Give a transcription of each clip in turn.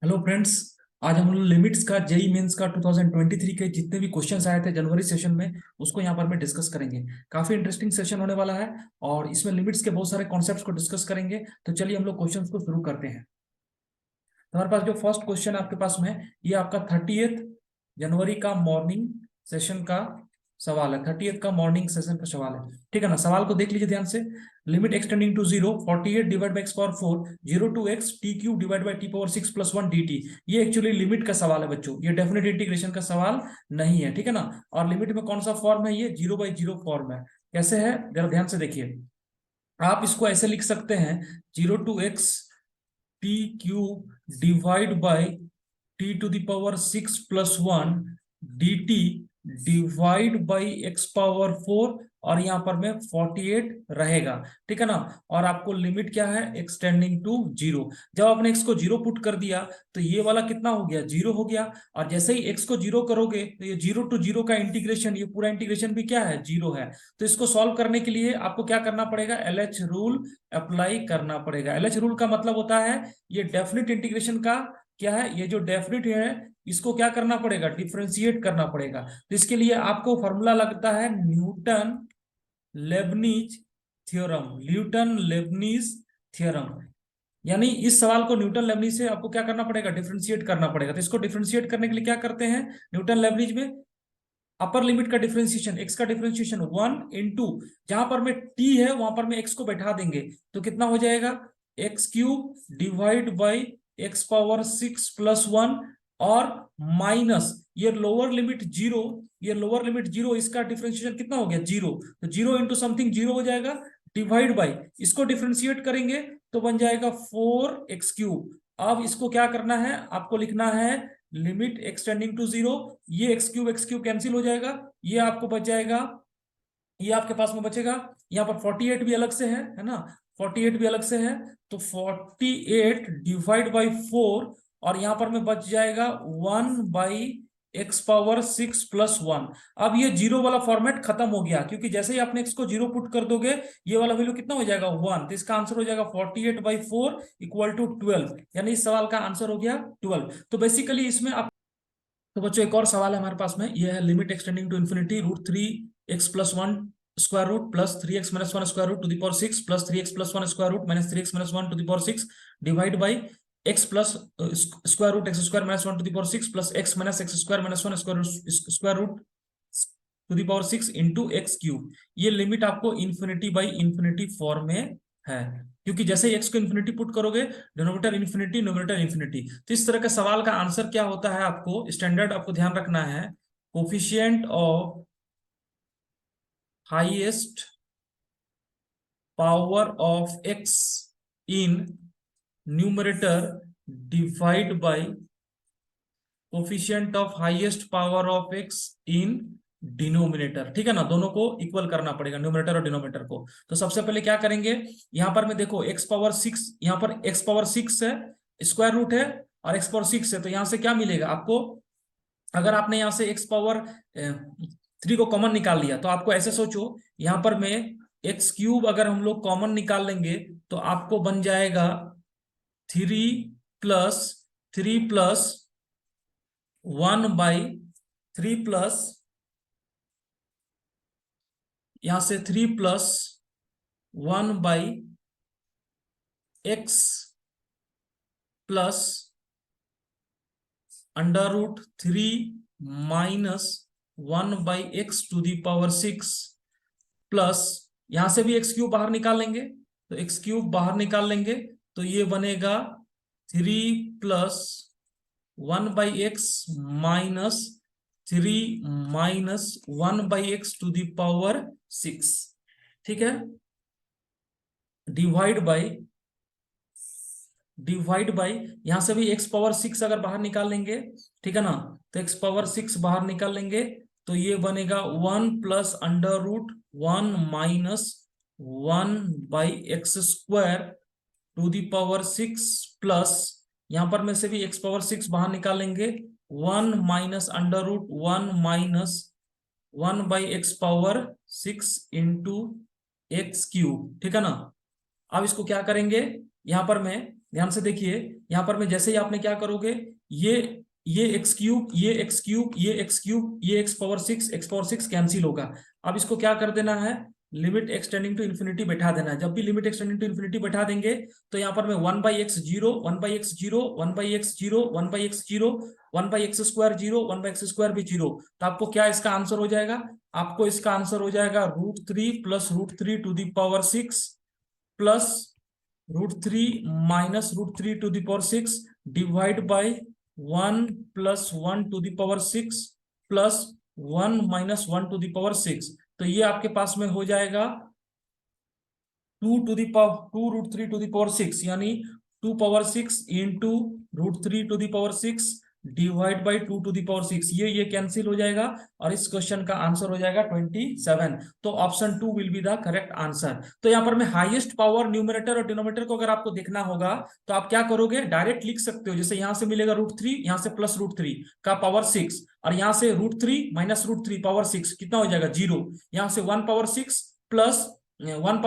Hello friends. आज हम लोग लिमिट्स का जेई मेंस का 2023 के जितने भी क्वेश्चंस आए थे जनवरी सेशन में उसको यहाँ पर में डिस्कस करेंगे। काफी इंटरेस्टिंग सेशन होने वाला है और इसमें लिमिट्स के बहुत सारे कॉन्सेप्ट्स को डिस्कस करेंगे। तो चलिए हम लोग क्वेश्चंस को शुरू करते हैं। तो हमारे पास जो फर्स्ट क्वेश्चन आपके पास में है ये आपका 30th जनवरी का मॉर्निंग सेशन का सवाल है। 30th का मॉर्निंग सेशन का सवाल है, ठीक है ना। सवाल को देख लीजिए ध्यान से। Limit extending to zero 48 divide by x power 4 zero to x t q divide by T power 6 plus 1 d t. ये एक्चुअली लिमिट का सवाल है बच्चों, ये डेफिनेट इंटीग्रेशन का सवाल नहीं है, ठीक है ना। और लिमिट में कौन सा फॉर्म है, ये जीरो बाई जीरो फॉर्म है। कैसे है जरा ध्यान से देखिए। आप इसको ऐसे लिख सकते हैं, zero to x t cube divide by t to power 6 plus 1 d t divide by x power 4 और यहां पर में 48 रहेगा, ठीक है ना। और आपको लिमिट क्या है, एक्सटेंडिंग टू जीरो। जब आपने एक्स को जीरो पुट कर दिया तो ये वाला कितना हो गया, जीरो हो गया। और जैसे ही एक्स को जीरो करोगे तो ये जीरो टू जीरो का इंटीग्रेशन, ये पूरा इंटीग्रेशन भी क्या है, जीरो है। तो इसको सॉल्व करने के लिए आपको क्या करना पड़ेगा, एलएच रूल अप्लाई करना पड़ेगा। एलएच रूल का मतलब होता है ये डेफिनेट इंटीग्रेशन का क्या है, ये जो डेफिनेट है इसको क्या करना पड़ेगा, डिफरेंशिएट करना पड़ेगा। तो इसके लिए आपको फॉर्मूला लगता है Newton Lebanese theorem. Newton Lebanese theorem यानी इस सवाल को न्यूटन लेबनीज से आपको क्या करना पड़ेगा, डिफरेंशिएट करना पड़ेगा। तो इसको डिफरेंशिएट करने के लिए क्या करते हैं, न्यूटन लेबनीज में अपर लिमिट का डिफरेंशिएशन, एक्स का डिफरेंशिएशन 1 इंटू जहां पर में टी है वहां पर में एक्स को बैठा देंगे तो कितना हो जाएगा, x cube divide by x power 6 plus 1 और माइनस ये लोअर लिमिट जीरो, ये लोअर लिमिट जीरो, इसका डिफरेंशिएशन कितना हो गया, जीरो। तो जीरो इंटू समथिंग जीरो हो जाएगा, डिवाइड बाई इसको डिफरेंशिएट करेंगे तो बन जाएगा 4 एक्स क्यूब। अब इसको क्या करना है, आपको लिखना है लिमिट एक्सटेंडिंग टू जीरो। ये एक्स क्यूब कैंसिल हो जाएगा, ये आपको बच जाएगा, ये आपके पास में बचेगा। यहाँ पर 48 भी अलग से है ना, 48 भी अलग से है। तो 48 डिवाइड बाई 4 और यहां पर में बच जाएगा 1/x⁻6 + 1। अब ये जीरो वाला फॉर्मेट खत्म हो गया क्योंकि जैसे ही आपने एक्स को जीरो पुट कर दोगे ये वाला वैल्यू कितना हो जाएगा, 1। तो इसका आंसर हो जाएगा 48/4 = 12, यानी इस सवाल का आंसर हो गया 12। तो बेसिकली इसमें आप, तो बच्चों एक और सवाल है हमारे पास में, ये है limit extending to infinity √3x+1 square root plus 3x-1 square root to the power 6 plus 3x+1 square root minus 3x-1 to the power 6 divide by x plus square root x² - 1 to the power 6 plus x minus x² - 1 square root to the power 6 into x cube. ये limit आपको infinity by infinity form में है क्योंकि जैसे ही x को infinity put करोगे denominator infinity numerator infinity. तो इस तरह का सवाल का आंसर क्या होता है, आपको स्टैंडर्ड आपको ध्यान रखना है, coefficient of highest power of x in numerator divide by coefficient of highest power of x in denominator, ठीक है ना। दोनों को इक्वल करना पड़ेगा, न्यूमरेटर और डिनोमिनेटर को। तो सबसे पहले क्या करेंगे, यहां पर मैं देखो x⁻6, यहां पर x⁻6 है, स्क्वायर रूट है और x⁻6 है, तो यहां से क्या मिलेगा आपको, अगर आपने यहां से x⁻3 को कॉमन निकाल लिया तो आपको ऐसे सोचो, यहां पर मैं x³ अगर हम लोग कॉमन निकाल लेंगे तो आपको बन जाएगा 3 + 3 + 1/3 प्लस यहां से 3 + 1/x plus √3 minus 1/x to the power 6 plus यहां से भी x³ बाहर निकाल लेंगे तो x³ बाहर निकाल लेंगे तो ये बनेगा 3 + 1/x minus 3 - 1/x to the power 6, ठीक है। डिवाइड बाई यहां से भी x⁻6 अगर बाहर निकाल लेंगे, ठीक है ना, तो x⁻6 बाहर निकाल लेंगे तो ये बनेगा 1 + √1 minus 1/x² to the power 6 plus यहां पर में से भी x⁻6 बाहर निकाल लेंगे 1 minus √1 minus 1/x⁻6 into x cube, ठीक है ना। अब इसको क्या करेंगे, यहां पर मैं ध्यान से देखिए, यहाँ पर मैं जैसे ही आपने क्या करोगे, ये ये एक्स क्यूब, ये एक्स क्यूब, ये एक्स क्यूब, ये एक्स पावर सिक्स कैंसिल होगा। अब इसको क्या कर देना है, लिमिट एक्सटेंडिंग टू इन्फिनिटी बैठा देना है। जब भी लिमिट एक्सटेंडिंग टू इन्फिनिटी बैठा देंगे तो यहाँ पर मैं 1/x0, 1/x0, 1/x0, 1/x0, 1/x² 0, 1/x² भी 0, तो आपको क्या इसका आंसर हो जाएगा, आपको इसका आंसर हो जाएगा √3 plus √3 to the power 6 plus √3 minus √3 to the power 6 divide by 1 plus 1 to the power 6 plus 1 minus 1 to the power 6। तो ये आपके पास में हो जाएगा 2 √3 टू द पावर 6, यानी 2 power 6 into √3 to the power 6 divide by 2 to the power 6, ये cancel हो जाएगा और इस क्वेश्चन का आंसर हो जाएगा 27। तो option 2 will be the correct answer. तो यहाँ पर मैं हाईएस्ट पावर न्यूमरेटर और डिनोमिनेटर को अगर आपको देखना होगा तो आप क्या करोगे, डायरेक्ट लिख सकते हो। जैसे यहाँ से मिलेगा √3, यहाँ से प्लस √3 का पावर 6, और यहाँ से √3 माइनस √3 पावर 6 कितना हो जाएगा 0, यहाँ से 1 power 6 plus 1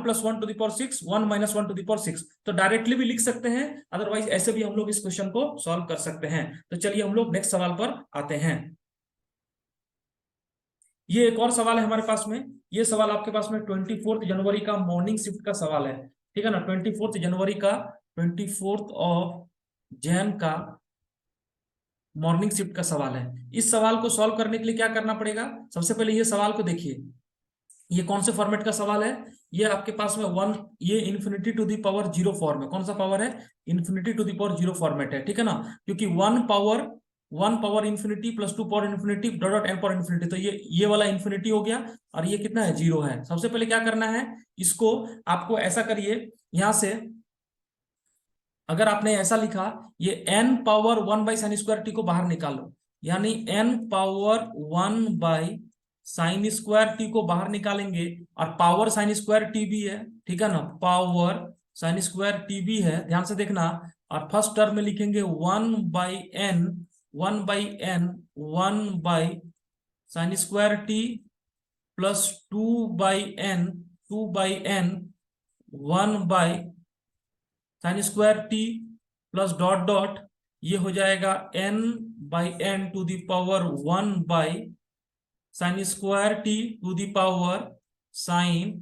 plus 1 to the power 6, 1 minus 1 to the power 6, तो डायरेक्टली भी लिख सकते हैं, अदरवाइज ऐसे भी हम लोग इस क्वेश्चन को सॉल्व कर सकते हैं। तो चलिए हम लोग नेक्स्ट सवाल पर आते हैं। ये एक और सवाल है हमारे पास में। ये सवाल आपके पास में 24 जनवरी का मॉर्निंग शिफ्ट का सवाल है, ठीक है ना, 24 जनवरी का, 24 ऑफ जैन का मॉर्निंग शिफ्ट का सवाल है। इस सवाल को सॉल्व करने के लिए क्या करना पड़ेगा, सबसे पहले ये सवाल को देखिए, ये कौन से फॉर्मेट का सवाल है, ये आपके पास में ये infinity to the power 0 form है। कौन सा पावर है, infinity to the power 0 format है, ठीक है ना, क्योंकि 1 power infinity plus 2 power infinity dot dot n power infinity, तो ये वाला इन्फिनिटी हो गया और ये कितना है 0 है। सबसे पहले क्या करना है, इसको आपको ऐसा करिए, यहां से अगर आपने ऐसा लिखा, ये n पावर 1/sin² को बाहर निकालो, यानी n पावर 1/sin² को बाहर निकालेंगे, और पावर sin² भी है, ठीक है ना, पावर sin² भी है, ध्यान से देखना। और फर्स्ट टर्म में लिखेंगे 1/n 1/sin² plus 2/n 1/sin² plus dot dot, ये हो जाएगा n/n to the power 1/sin² to the power sin²।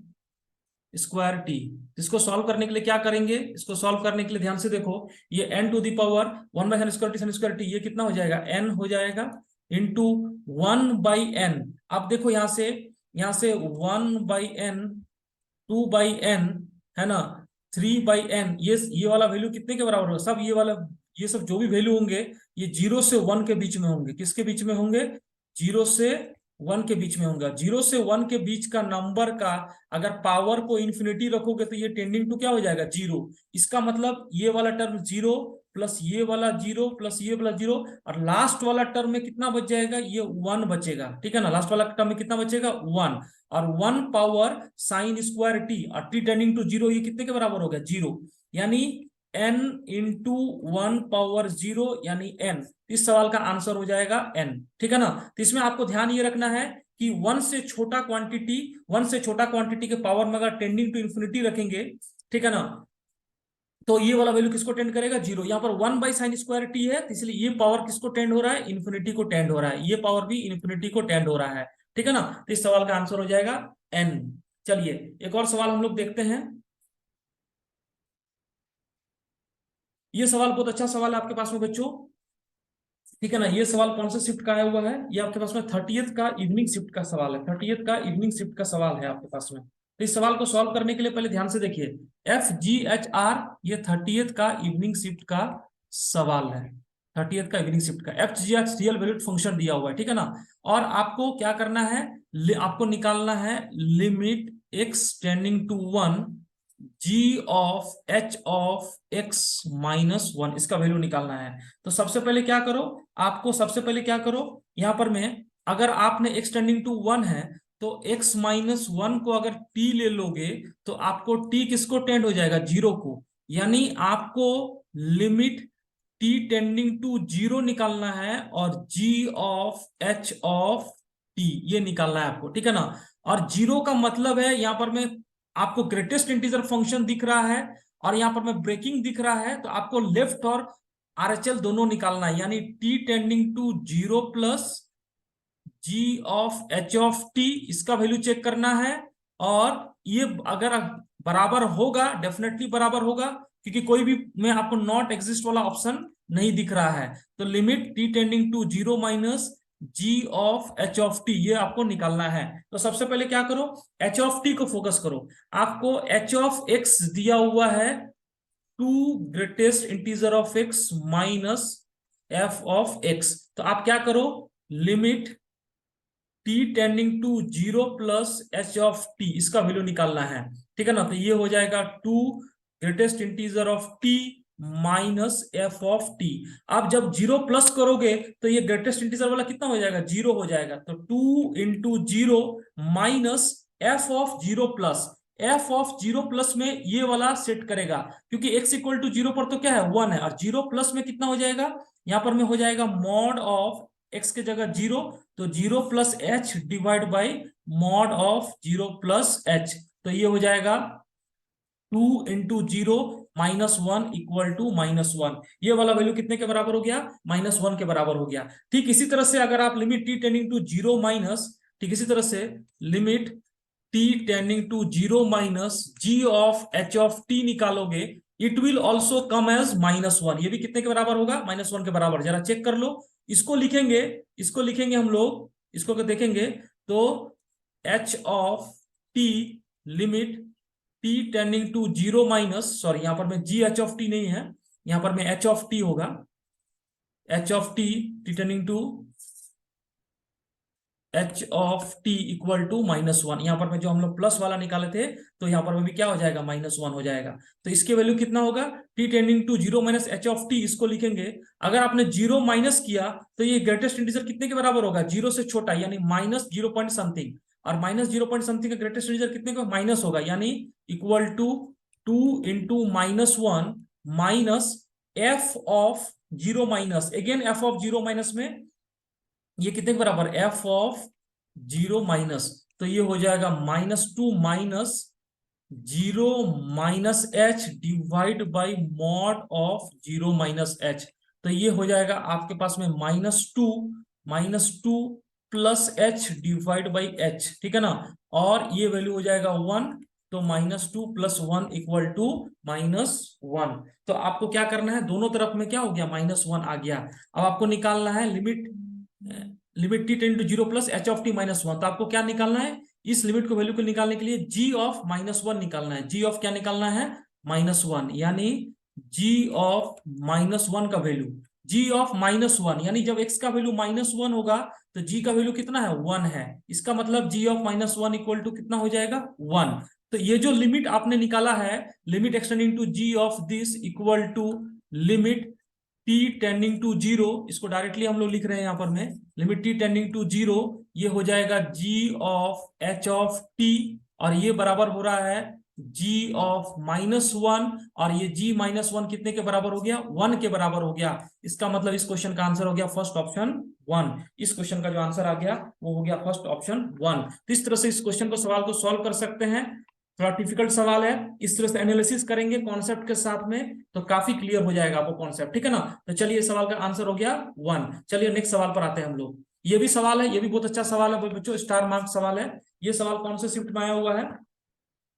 इसको सॉल्व करने के लिए क्या करेंगे, इसको सॉल्व करने के लिए ध्यान से देखो, ये n to the power 1/sin², ये कितना हो जाएगा, n हो जाएगा इंटू 1/n। अब देखो यहाँ से 1/n, 2/n, है ना, 3/n, ये वाला वैल्यू कितने के बराबर होगा, सब ये सब जो भी वैल्यू होंगे ये 0 से 1 के बीच में होंगे। किसके बीच में होंगे, 0 से 1 के बीच में होगा। 0 से 1 के बीच का नंबर का अगर पावर को इन्फिनिटी रखोगे तो ये टेंडिंग टू क्या हो जाएगा 0। इसका मतलब ये वाला टर्म 0 प्लस ये वाला 0 प्लस ये वाला 0, और लास्ट वाला टर्म में कितना बच जाएगा, ये 1 बचेगा, ठीक है ना, लास्ट वाला टर्म में कितना बचेगा 1, और 1 पावर sin² और t टेंडिंग टू 0, ये कितने के बराबर होगा 0, यानी n इंटू 1 पावर 0 यानी n। इस सवाल का आंसर हो जाएगा n, ठीक है ना। तो इसमें आपको ध्यान ये रखना है कि 1 से छोटा क्वांटिटी के पावर में अगर टेंडिंग टू इन्फिनिटी रखेंगे, ठीक है ना, तो ये वाला वैल्यू किसको टेंड करेगा 0। यहाँ पर 1/sin² है, इसलिए ये पावर किसको टेंड हो रहा है, इन्फिनिटी को टेंड हो रहा है, ये पावर भी इन्फिनिटी को टेंड हो रहा है, ठीक है ना। तो इस सवाल का आंसर हो जाएगा n। चलिए एक और सवाल हम लोग देखते हैं। ये सवाल बहुत अच्छा सवाल है आपके पास में बच्चों, ठीक है ना। ये सवाल कौन से शिफ्ट का आया हुआ है, ये आपके पास में 30th का इवनिंग शिफ्ट का सवाल है, 30th का इवनिंग शिफ्ट का सवाल है आपके पास में। तो इस सवाल को सॉल्व करने के लिए पहले ध्यान से देखिए, FGHR, ये 30th का इवनिंग शिफ्ट का सवाल है, 30th का इवनिंग शिफ्ट का FGH रियल वैल्यूड फंक्शन दिया हुआ है, ठीक है ना। और आपको क्या करना है, आपको निकालना है limit x tending to 1 g of h of x minus 1, इसका वैल्यू निकालना है। तो सबसे पहले क्या करो, यहां पर मैं, अगर आपने x टेंडिंग टू 1 है तो x माइनस 1 को अगर t ले लोगे तो आपको t किसको टेंड हो जाएगा 0 को, यानी आपको लिमिट t टेंडिंग टू 0 निकालना है और g of h of t ये निकालना है आपको, ठीक है ना। और 0 का मतलब है, यहां पर मैं आपको ग्रेटेस्ट इंटीजर फंक्शन दिख रहा है और यहाँ पर में ब्रेकिंग दिख रहा है, तो आपको लेफ्ट और आरएचएल दोनों निकालना है, यानी t tending to 0 plus g of H of t, इसका वैल्यू चेक करना है। और ये अगर बराबर होगा, डेफिनेटली बराबर होगा, क्योंकि कोई भी में आपको नॉट एग्जिस्ट वाला ऑप्शन नहीं दिख रहा है। तो limit T tending to 0 minus ji of H of t, ये आपको निकालना है। तो सबसे पहले क्या करो, एच ऑफ टी को फोकस करो। आपको एच ऑफ एक्स दिया हुआ है to greatest integer of x minus F of x. तो आप क्या करो, limit T tending to 0 plus H of t, इसका वैल्यू निकालना है, ठीक है ना। तो ये हो जाएगा to greatest integer of T minus F of t. आप जब 0 प्लस करोगे तो ये ग्रेटेस्ट इंटीजर वाला कितना हो जाएगा, 0 हो जाएगा। तो 2 into 0 minus F of 0 plus, F of 0 plus में ये वाला सेट करेगा, क्योंकि x इक्वल टू 0 पर तो क्या है, 1 है, और 0 प्लस में कितना हो जाएगा, यहां पर में हो जाएगा मॉड ऑफ x के जगह 0, तो 0 plus h divide by mod of 0 plus h. तो ये हो जाएगा 2 into 0 minus 1 equal to minus 1। ये वाला वैल्यू कितने के बराबर हो गया, माइनस 1 के बराबर हो गया। ठीक इसी तरह से अगर आप limit T tending to 0 minus, ठीक इसी तरह से limit T tending to 0 minus ji of H of T निकालोगे, it will also come as minus 1। ये भी कितने के बराबर होगा, माइनस 1 के बराबर। जरा चेक कर लो, इसको लिखेंगे, इसको लिखेंगे हम लोग, इसको देखेंगे तो h of t limit T tending to 0 minus, sorry यहां पर में जी एच ऑफ टी नहीं है, यहां पर में एच ऑफ टी होगा, h of t t tending to h of t equal to minus 1। यहां पर में जो हम लोग प्लस वाला निकाले थे, तो यहां पर में भी क्या हो जाएगा, माइनस 1 हो जाएगा। तो इसके वैल्यू कितना होगा, t tending to 0 minus h of t, इसको लिखेंगे। अगर आपने 0 माइनस किया तो ये ग्रेटेस्ट इंटीजर कितने के बराबर होगा, 0 से छोटा, यानी माइनस 0 पॉइंट समथिंग, और माइनस 0 पॉइंट समथिंग का ग्रेटेस्ट इंटीजर कितने का, माइनस होगा, यानी equal to 2 into minus 1 minus F of 0 minus, again F of 0 minus में ये कितने के बराबर, एफ ऑफ 0 माइनस, तो ये हो जाएगा -2 minus 0 minus H divide by mod of 0 minus H. तो ये हो जाएगा आपके पास में -2 plus h divide by H, ठीक है ना। और ये वैल्यू हो जाएगा 1, तो -2 प्लस 1 इक्वल टू -1। तो आपको क्या करना है, दोनों तरफ में क्या हो गया, -1 आ गया। अब आपको निकालना है limit T tend to 0 plus H of T minus 1। तो आपको क्या निकालना है, इस लिमिट को वैल्यू को निकालने के लिए जी ऑफ -1 निकालना है। जी ऑफ क्या निकालना है, -1, यानी जी ऑफ -1 का वैल्यू, जी ऑफ -1, यानी जब x का वैल्यू -1 होगा तो g का वैल्यू कितना है, 1 है। इसका मतलब g ऑफ -1 इक्वल टू कितना हो जाएगा, 1। तो ये जो लिमिट आपने निकाला है, limit extending to g of this equal to limit t tending to 0, इसको डायरेक्टली हम लोग लिख रहे हैं यहां पर में, लिमिट t टेंडिंग टू 0, ये हो जाएगा g of h of t, और ये बराबर हो रहा है g ऑफ -1, और ये g -1 कितने के बराबर हो गया, 1 के बराबर हो गया। इसका मतलब इस क्वेश्चन का आंसर हो गया फर्स्ट ऑप्शन 1। इस क्वेश्चन का जो आंसर आ गया वो हो गया फर्स्ट ऑप्शन 1। तो इस तरह से इस क्वेश्चन को, सवाल को सॉल्व कर सकते हैं। थोड़ा डिफिकल्ट सवाल है, इस तरह से एनालिसिस करेंगे कॉन्सेप्ट के साथ में तो काफी क्लियर हो जाएगा आपको कॉन्सेप्ट, ठीक है ना। तो चलिए इस सवाल का आंसर हो गया 1। चलिए नेक्स्ट सवाल पर आते हैं हम लोग। ये भी सवाल है, ये भी बहुत अच्छा सवाल है बच्चों, स्टार मार्क सवाल है। ये सवाल कौन से शिफ्ट में आया हुआ है,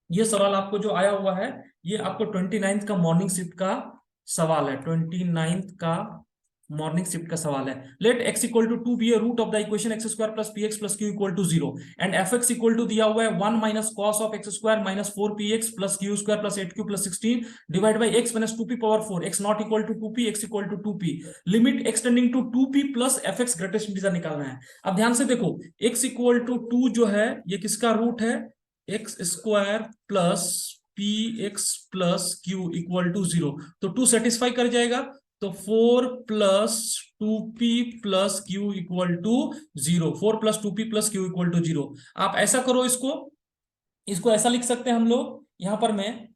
ये सवाल आपको जो आया हुआ है, ये आपको 29th का मॉर्निंग शिफ्ट का सवाल है। 29th का मॉर्निंग शिफ्ट का सवाल है। Let x equal to 2 be a root of the equation x square plus P X plus Q equal to 0 and F X equal to दिया हुआ है 1 minus cos of X square minus 4 P X plus Q square plus 8 Q plus 16 divide by X minus 2p power 4, x not equal to 2p, x equal to 2p। Limit extending to 2p plus F x greatest integer निकालना है। अब ध्यान से देखो, x equal to 2 जो है ये किसका रूट है, X square plus P X plus Q equal to 0, तो 2 सेटिस्फाई कर जाएगा, तो 4 plus 2p plus Q equal to 0, 4 plus 2p plus Q equal to 0। आप ऐसा करो, इसको ऐसा लिख सकते हैं हम लोग यहां पर में।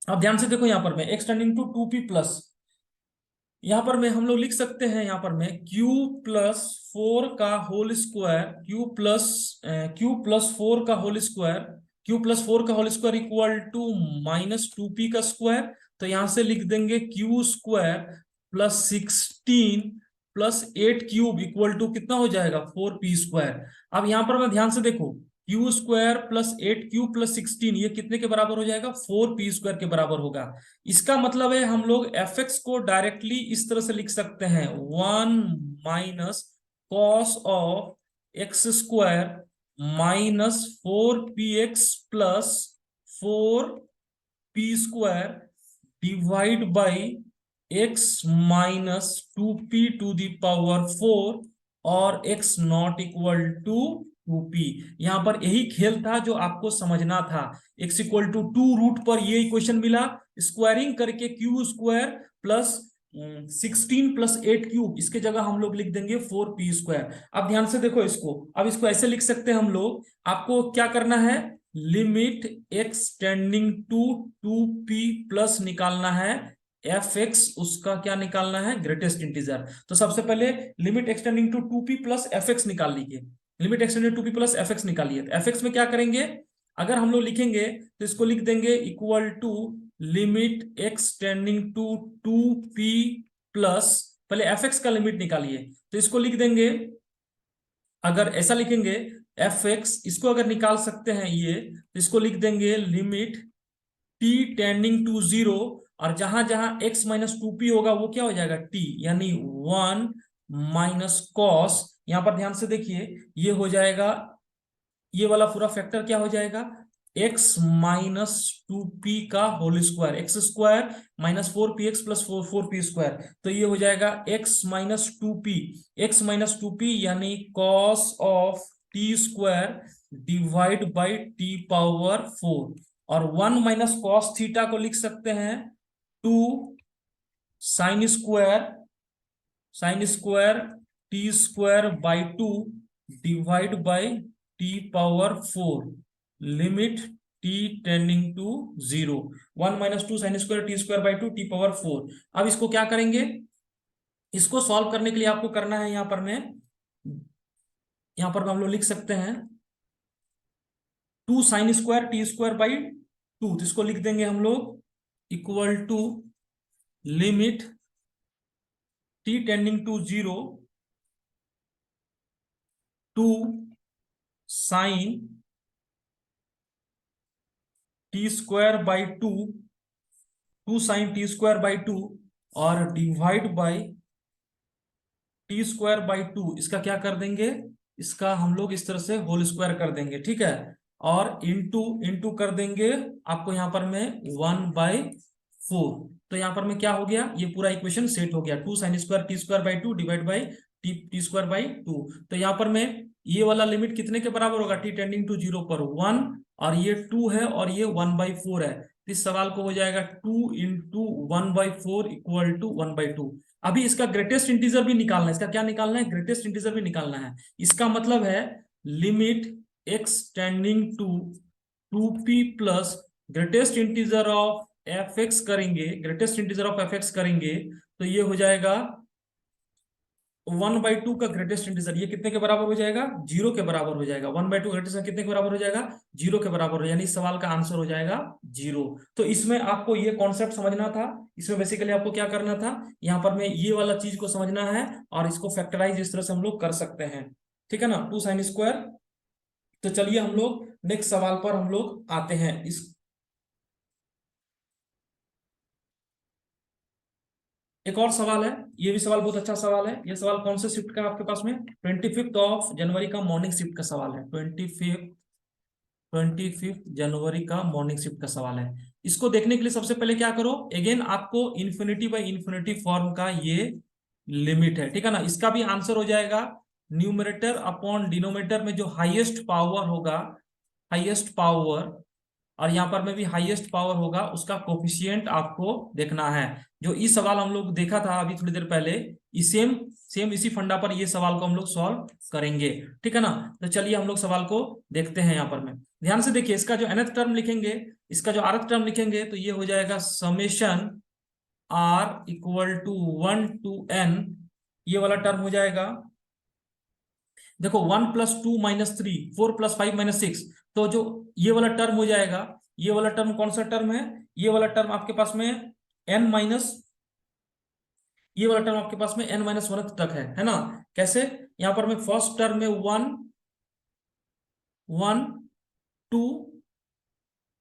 आप ध्यान से देखो, यहां पर में एक्सटेंडिंग टू 2p प्लस, यहां पर में हम लोग लिख सकते हैं यहां पर में q प्लस 4 का होल स्क्वायर, q प्लस 4 का होल स्क्वायर, क्यू प्लस 4 का whole square equal to -2p का स्क्वायर, तो यहां से लिख देंगे Q square plus 16 plus 8 cube equal to कितना हो जाएगा 4p स्क्वायर। अब यहां पर मैं ध्यान से देखो, Q square plus 8 Q plus 16 ये कितने के बराबर हो जाएगा 4p स्क्वायर के बराबर होगा। इसका मतलब है हम लोग एफ एक्स को डायरेक्टली इस तरह से लिख सकते हैं 1 minus cos of X square minus 4px plus 4p square divide by x minus 2p to the power 4 और x not equal to 2p। यहां पर यही खेल था जो आपको समझना था। x इक्वल टू 2 रूट पर ये इक्वेशन मिला, स्क्वायरिंग करके Q square plus 16 plus 8 cube, इसके जगह हम लोग लिख देंगे 4p स्क्वायर। अब ध्यान से देखो इसको, अब इसको ऐसे लिख सकते हैं हम लोग। आपको क्या करना है, limit x tending to 2p plus निकालना है एफ एक्स, उसका क्या निकालना है ग्रेटेस्ट इंटीजर। तो सबसे पहले limit extending to 2p plus F X निकाल लीजिए, limit extended to P plus F X निकालिए। तो एफ एक्स में क्या करेंगे, अगर हम लोग लिखेंगे तो इसको लिख देंगे equal to limit X tending to 2p plus, पहले एफ एक्स का लिमिट निकालिए तो इसको लिख देंगे, अगर ऐसा लिखेंगे एफ एक्स, इसको अगर निकाल सकते हैं ये तो इसको लिख देंगे लिमिट t टेंडिंग टू 0, और जहां जहां x माइनस 2p होगा वो क्या हो जाएगा t, यानी 1 माइनस कॉस, यहां पर ध्यान से देखिए ये हो जाएगा, ये वाला पूरा फैक्टर क्या हो जाएगा x माइनस 2p का whole square, X square minus 4px plus 4p square, तो ये हो जाएगा x minus 2p, x minus 2p यानी cos of t square divide by t power 4, और 1 माइनस कॉस थीटा को लिख सकते हैं 2 sine square T square by 2 divide by T power 4, limit t tending to 0, 1 minus 2 sine square T square by 2 T power 4। अब इसको क्या करेंगे, इसको सॉल्व करने के लिए आपको करना है, यहां पर हम लोग लिख सकते हैं 2 sine square T square by 2, तो इसको लिख देंगे हम लोग equal to limit t tending to 0 two sine T square by 2, 2 sine T square by 2 और divide by T square by 2, इसका क्या कर देंगे, इसका हम लोग इस तरह से होल स्क्वायर कर देंगे, ठीक है, और इंटू इंटू कर देंगे आपको यहां पर में 1/4, तो यहां पर में क्या हो गया, ये पूरा इक्वेशन सेट हो गया, 2 sine square T square by 2 divide by T square by 2। तो यहां पर में ये वाला लिमिट कितने के बराबर होगा, t टेंडिंग टू 0 पर 1, और ये 2 है और ये 1/4 है, तो इस सवाल को हो जाएगा 2 इंटू 1/4 इक्वल टू 1/2। अभी इसका ग्रेटेस्ट इंटीजर भी निकालना है, इसका क्या निकालना है, ग्रेटेस्ट इंटीजर भी निकालना है। इसका मतलब है limit x tending to 2p plus greatest integer of F X करेंगे, greatest integer of F X करेंगे तो ये हो जाएगा 1/2 का ग्रेटेस्ट इंटीजर, ये कितने के बराबर हो जाएगा 0 के बराबर हो जाएगा, 1/2 ग्रेटेस्ट कितने के बराबर हो जाएगा 0 के बराबर हो, यानी इस सवाल का आंसर हो जाएगा 0। तो इसमें आपको ये कॉन्सेप्ट समझना था, इसमें बेसिकली आपको क्या करना था, यहाँ पर में ये वाला चीज को समझना है और इसको फैक्टराइज इस तरह से हम लोग कर सकते हैं, ठीक है ना, 2 साइन स्क्वायर। तो चलिए हम लोग नेक्स्ट सवाल पर हम लोग आते हैं। इस एक और सवाल है, ये भी सवाल बहुत अच्छा सवाल है। ये सवाल कौन से शिफ्ट का है आपके पास में, 25 ऑफ जनवरी का मॉर्निंग शिफ्ट का सवाल है, 25 जनवरी का मॉर्निंग शिफ्ट का सवाल है। इसको देखने के लिए सबसे पहले क्या करो, अगेन आपको इन्फिनिटी बाई इन्फिनिटी फॉर्म का ये लिमिट है, ठीक है ना, इसका भी आंसर हो जाएगा न्यूमरेटर अपॉन डिनोमिनेटर में जो हाईएस्ट पावर होगा, हाईएस्ट पावर, और यहां पर में भी हाईएस्ट पावर होगा, उसका कोफिशिएंट आपको देखना है। जो इस सवाल हम लोग देखा था अभी थोड़ी देर पहले, सेम इसी फंडा पर ये सवाल को हम लोग सॉल्व करेंगे, ठीक है ना। तो चलिए हम लोग सवाल को देखते हैं। यहाँ पर में ध्यान से देखिए, इसका जो nth टर्म लिखेंगे, इसका जो rth टर्म लिखेंगे तो ये हो जाएगा summation r equal to 1 to n, ये वाला टर्म हो जाएगा। देखो 1 + 2 - 3, 4 + 5 - 6, तो जो ये वाला टर्म हो जाएगा, ये वाला टर्म कौन सा टर्म है, ये वाला टर्म आपके पास में n माइनस, ये वाला टर्म आपके पास में n-1 तक है ना। कैसे, यहां पर मैं फर्स्ट टर्म में 1 1 2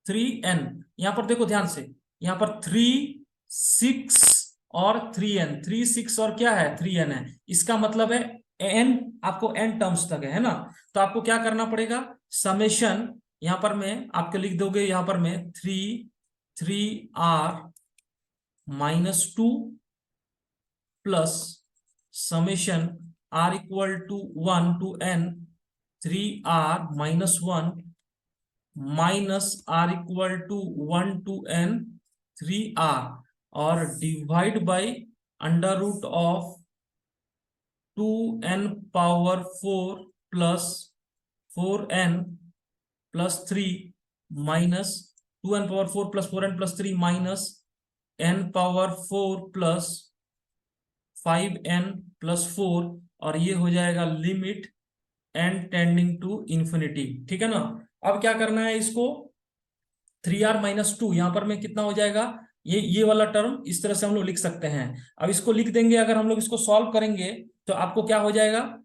3n, यहां पर देखो ध्यान से, यहां पर 3 6 और 3n, 3 6 और क्या है 3n है, इसका मतलब है n, आपको n टर्म्स तक है ना। तो आपको क्या करना पड़ेगा, समेशन, यहां पर मैं आपके लिख दोगे, यहां पर मैं 3r-2 plus summation r=1 to n 3r-1 minus r=1 to n 3r, और divide by under root of 2n power 4 plus 4n plus 3 minus 2n power 4 plus 4n plus 3 minus n power 4 plus 5n plus 4, और ये हो जाएगा limit n tending to infinity. ठीक है ना। अब क्या करना है इसको, 3r-2, यहां पर में कितना हो जाएगा, ये वाला टर्म इस तरह से हम लोग लिख सकते हैं। अब इसको लिख देंगे, अगर हम लोग इसको सॉल्व करेंगे तो आपको क्या हो जाएगा,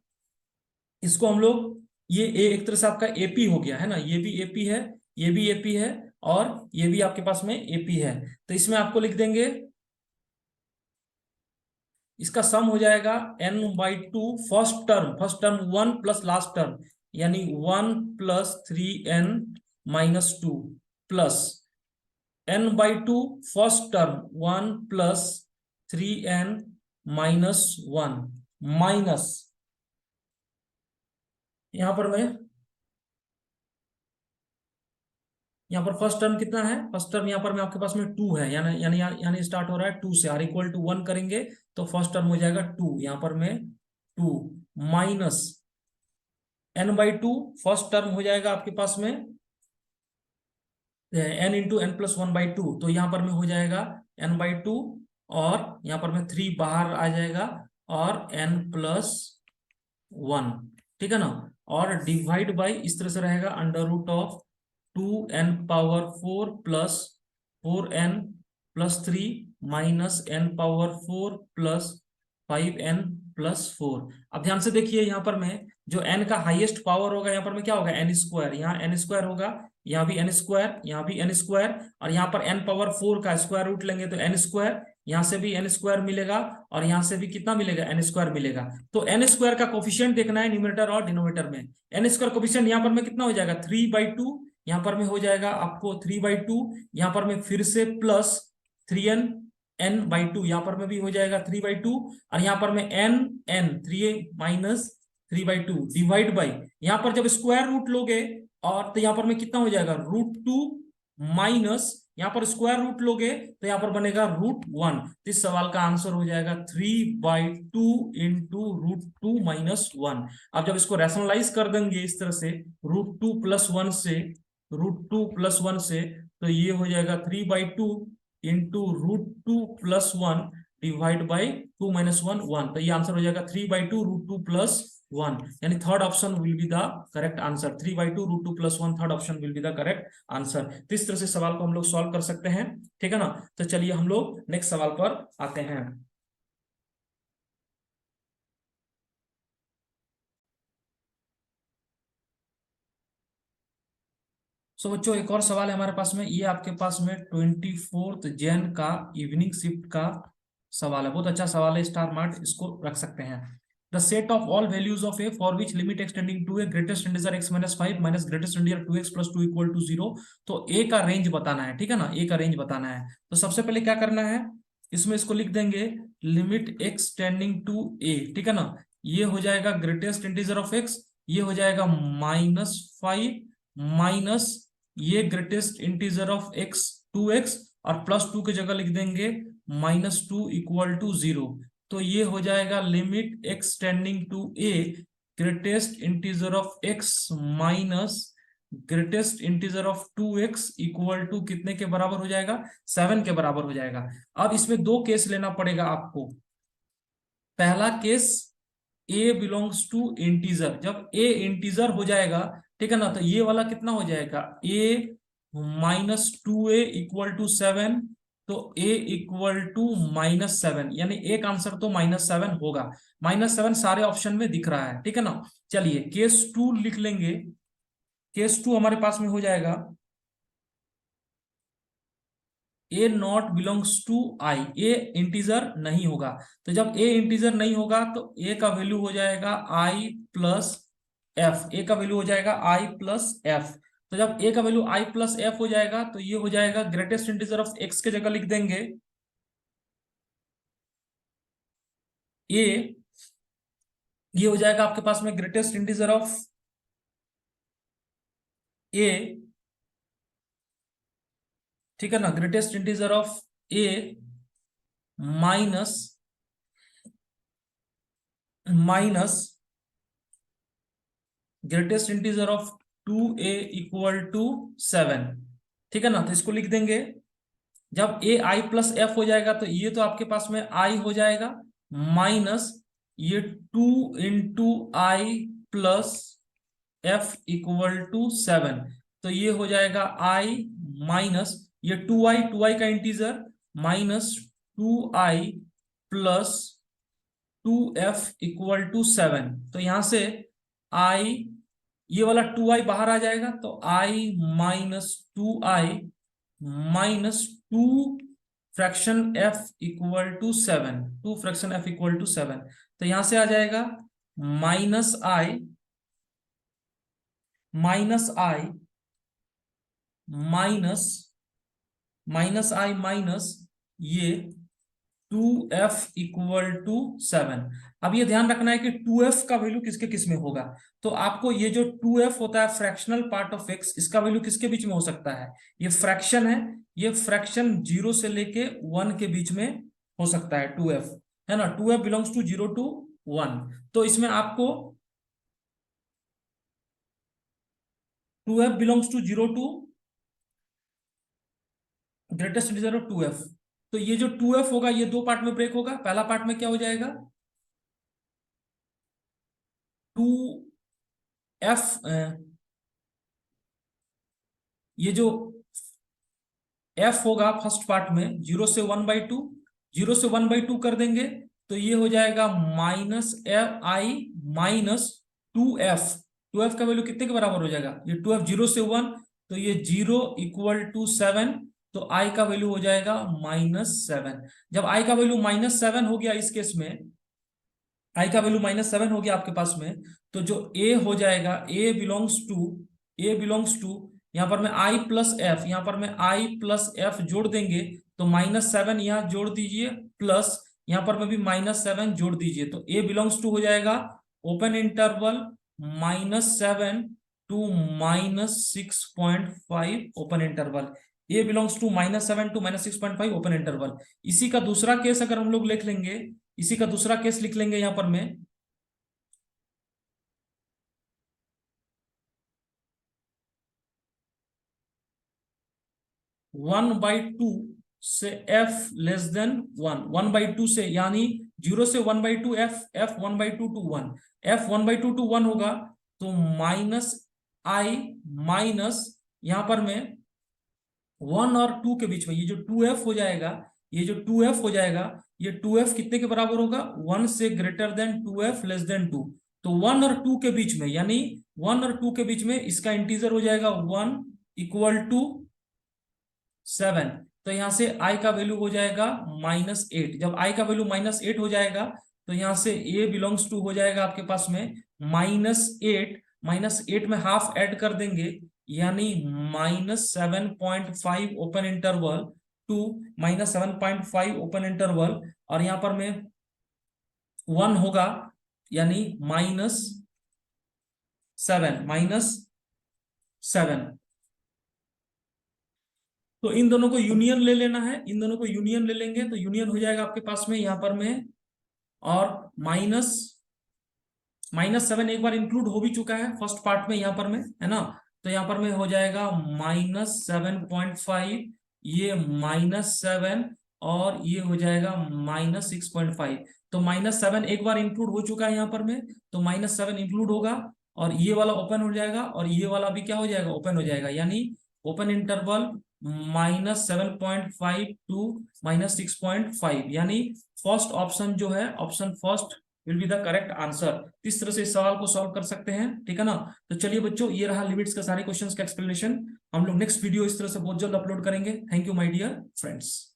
इसको हम लोग, ये एक तरह से आपका एपी हो गया है ना, ये भी एपी है, ये भी एपी है, और ये भी आपके पास में एपी है। तो इसमें आपको लिख देंगे, इसका सम हो जाएगा n/2, first term 1 plus last term, यानी 1 plus 3n-2 plus n/2 first term 1 plus 3n-1 minus, यहां पर मैं, यहाँ पर फर्स्ट टर्म कितना है, फर्स्ट टर्म यहाँ पर में आपके पास में 2 है, यानी यानी यानी स्टार्ट हो रहा है 2 से, r=1 करेंगे तो फर्स्ट टर्म हो जाएगा 2, यहाँ पर में 2 माइनस n/2, फर्स्ट टर्म हो जाएगा आपके पास में n × n+1/2, तो यहाँ पर में हो जाएगा n/2, और यहाँ पर में 3 बाहर आ जाएगा, और n+1, ठीक है ना। और डिवाइड बाई इस तरह से रहेगा under root of 2n power 4 plus 4n plus 3 minus n power 4 plus 5n plus 4। अब ध्यान से देखिए, यहाँ पर में जो n का हाईएस्ट पावर होगा, यहाँ पर में क्या होगा n², यहाँ n² होगा, यहाँ भी n², यहाँ भी n², और यहाँ पर n पावर 4 का स्क्वायर रूट लेंगे तो n², यहाँ से भी n² मिलेगा, और यहाँ से भी कितना मिलेगा n² मिलेगा। तो n² का कोफिशिएंट देखना है न्यूमरेटर और डिनोमिनेटर में। n² कोफिशिएंट यहाँ पर में कितना हो जाएगा 3/2, यहाँ पर में हो जाएगा आपको 3/2, यहाँ पर में फिर से प्लस 3n/2, यहाँ पर में भी हो जाएगा 3/2, और यहाँ पर में n 3 - 3/2 डिवाइड बाई, यहाँ पर जब स्क्वायर रूट लोगे, और तो यहाँ पर में कितना हो जाएगा √2 माइनस, यहाँ पर स्क्वायर रूट लोगे तो यहाँ पर बनेगा √1। तो इस सवाल का आंसर हो जाएगा 3/2 इंटू √2 - 1। अब जब इसको रैशनलाइज कर देंगे इस तरह से, √2 + 1 से, √2 + 1 से, तो ये हो जाएगा 3/2 इंटू √2 + 1 डिवाइड बाई 2 - 1 1। तो ये आंसर हो जाएगा 3/2 √2 + 1, यानी third option will be the correct answer. 3/2 √2 + 1, third option will be the correct answer. तो इस तरह से सवाल को हम लोग सॉल्व कर सकते हैं, ठीक है ना। तो चलिए हम लोग नेक्स्ट सवाल पर आते हैं। सो बच्चों, एक और सवाल है हमारे पास में, ये आपके पास में 24 जैन का इवनिंग शिफ्ट का सवाल है। बहुत अच्छा सवाल है, स्टार मार्क इसको रख सकते हैं। The set of all values of A for which limit extending to A greatest integer x - 5 minus greatest integer 2x + 2 = 0। तो ए का रेंज बताना है, ठीक है ना, ए का रेंज बताना है। तो सबसे पहले क्या करना है, इसमें इसको लिख देंगे लिमिट x टेंडिंग टू ए, ठीक है ना। ये हो जाएगा ग्रेटेस्ट इंटीजर ऑफ x, ये हो जाएगा -5 माइनस ये greatest integer of x 2x, और +2 की जगह लिख देंगे -2 = 0। तो ये हो जाएगा limit x tending to a greatest integer of x minus greatest integer of 2x = कितने के बराबर हो जाएगा, 7 के बराबर हो जाएगा। अब इसमें दो केस लेना पड़ेगा आपको। पहला case a belongs to integer, जब a इंटीजर हो जाएगा, ठीक है ना। तो ये वाला कितना हो जाएगा, a -2a = 7, तो a = -7, यानी एक आंसर तो -7 होगा। -7 सारे ऑप्शन में दिख रहा है, ठीक है ना। चलिए केस 2 लिख लेंगे। केस 2 हमारे पास में हो जाएगा A not belongs to I, A integer नहीं होगा। तो जब ए इंटीजर नहीं होगा तो ए का वैल्यू हो जाएगा आई प्लस एफ, ए का वैल्यू हो जाएगा आई प्लस एफ। तो जब ए का वैल्यू आई प्लस एफ हो जाएगा तो ये हो जाएगा ग्रेटेस्ट इंटीजर ऑफ एक्स के जगह लिख देंगे ए, ये हो जाएगा आपके पास में ग्रेटेस्ट इंटीजर ऑफ ए, ठीक है ना, greatest integer of A minus minus greatest integer of 2a = 7, ठीक है ना। तो इसको लिख देंगे। जब a i प्लस एफ हो जाएगा तो ये तो आपके पास में i हो जाएगा, माइनस ये 2 × i प्लस f = 7, तो ये हो जाएगा i माइनस ये 2i का integer minus 2i plus 2f = 7। तो यहां से i, ये वाला 2i बाहर आ जाएगा तो i -2i minus 2 fraction f = 7, 2 fraction f = 7। तो यहां से आ जाएगा -i माइनस ये 2f = 7। अब ये ध्यान रखना है कि 2f का वैल्यू किसके किस में होगा। तो आपको ये जो 2f होता है फ्रैक्शनल पार्ट ऑफ x, इसका वैल्यू किसके बीच में हो सकता है, ये फ्रैक्शन है, ये फ्रैक्शन 0 से लेके 1 के बीच में हो सकता है 2f, है ना। 2f बिलोंग्स टू 0 to 1, तो इसमें आपको 2f belongs to 0 to greatest integer of 2f। तो ये जो 2f होगा ये दो पार्ट में ब्रेक होगा। पहला पार्ट में क्या हो जाएगा, 2f, ये जो f होगा फर्स्ट पार्ट में 0 से 1/2, 0 से 1/2 कर देंगे तो ये हो जाएगा -i माइनस 2f। 2f का वैल्यू कितने के बराबर हो जाएगा, ये 2f 0 से 1, तो ये 0 = 7, तो i का वैल्यू हो जाएगा -7। जब i का वैल्यू -7 हो गया, इस केस में i का वैल्यू -7 हो गया आपके पास में, तो जो a हो जाएगा a बिलोंग्स टू यहां पर मैं i प्लस एफ, यहां पर मैं i प्लस एफ जोड़ देंगे तो -7 यहां जोड़ दीजिए, प्लस यहां पर मैं भी -7 जोड़ दीजिए, तो a बिलोंग्स टू हो जाएगा open interval -7 to -6.5 open interval, a belongs to -7 to -6.5 open interval. इसी का दूसरा केस अगर हम लोग लिख लेंगे, इसी का दूसरा केस लिख लेंगे यहां पर मैं 1/2 से f <1, 1/2 से यानी 0 से 1/2 f 1/2 to 1, f 1/2 to 1 होगा, तो -i माइनस यहां पर मैं 1 और 2 के बीच में ये जो 2f हो जाएगा, ये जो 2f हो जाएगा, ये 2f कितने के बराबर होगा, 1 से greater than 2f less than 2, तो 1 और 2 के बीच में, यानी 1 और 2 के बीच में इसका इंटीजर हो जाएगा 1 = 7। तो यहां से i का वैल्यू हो जाएगा -8। जब i का वैल्यू -8 हो जाएगा तो यहां से a बिलोंग्स टू हो जाएगा आपके पास में -8, -8 में हाफ ऐड कर देंगे यानी -7.5 open interval to -7.5 open interval, और यहां पर में 1 होगा यानी -7। तो इन दोनों को यूनियन ले लेना है, इन दोनों को यूनियन ले लेंगे तो यूनियन हो जाएगा आपके पास में यहां पर में, और -7 एक बार इंक्लूड हो भी चुका है फर्स्ट पार्ट में यहां पर में, है ना। तो यहां पर में हो जाएगा -7.5, ये -7, और ये हो जाएगा -6.5। तो -7 एक बार इंक्लूड हो चुका है यहां पर में, तो -7 इंक्लूड होगा, और ये वाला ओपन हो जाएगा और ये वाला भी क्या हो जाएगा, ओपन हो जाएगा, यानी ओपन इंटरवल -7.5 टू -6.5, यानी फर्स्ट ऑप्शन जो है, option first will be the correct answer. इस तरह से इस सवाल को सॉल्व कर सकते हैं, ठीक है ना। तो चलिए बच्चों, ये रहा लिमिट्स का सारे क्वेश्चंस का एक्सप्लेनेशन। हम लोग नेक्स्ट वीडियो इस तरह से बहुत जल्द अपलोड करेंगे। Thank you my dear friends.